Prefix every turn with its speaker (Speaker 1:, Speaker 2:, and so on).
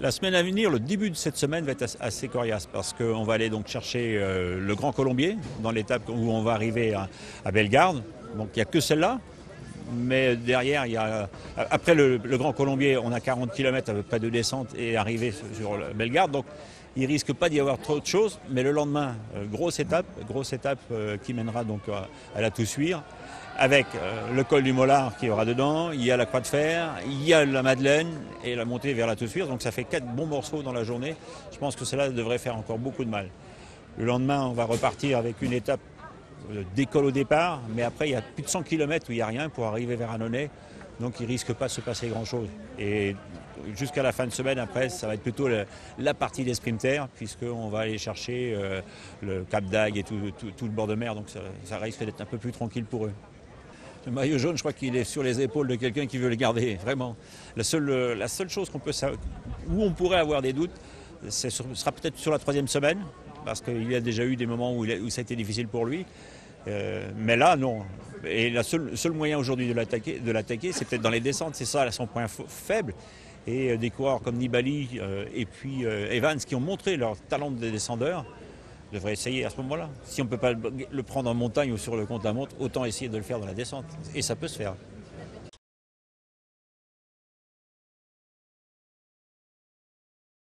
Speaker 1: La semaine à venir, le début de cette semaine va être assez coriace parce qu'on va aller donc chercher le Grand Colombier dans l'étape où on va arriver à Bellegarde. Donc il n'y a que celle-là. Mais derrière, après le Grand Colombier, on a 40 km à peu près de descente et arriver sur Bellegarde. Donc il ne risque pas d'y avoir trop de choses. Mais le lendemain, grosse étape qui mènera donc à la Toussuire, avec le col du Mollard qui y aura dedans, il y a la Croix de Fer, il y a la Madeleine et la montée vers la Toussuire. Donc ça fait 4 bons morceaux dans la journée. Je pense que cela devrait faire encore beaucoup de mal. Le lendemain, on va repartir avec une étape d'école au départ, mais après il y a plus de 100 km où il n'y a rien pour arriver vers Annonay, donc il ne risque pas de se passer grand-chose. Et jusqu'à la fin de semaine, après, ça va être plutôt la partie des sprinters, puisqu'on va aller chercher le Cap d'Agde et tout le bord de mer, donc ça risque d'être un peu plus tranquille pour eux. Le maillot jaune, je crois qu'il est sur les épaules de quelqu'un qui veut le garder, vraiment. La seule chose où on pourrait avoir des doutes, ce sera peut-être sur la 3e semaine, parce qu'il y a déjà eu des moments où ça a été difficile pour lui. Mais là, non. Et le seul moyen aujourd'hui de l'attaquer, c'est peut-être dans les descentes. C'est ça son point faible. Et des coureurs comme Nibali et puis Evans qui ont montré leur talent de descendeur devraient essayer à ce moment-là. Si on ne peut pas le prendre en montagne ou sur le contre-la-montre, autant essayer de le faire dans la descente. Et ça peut se faire.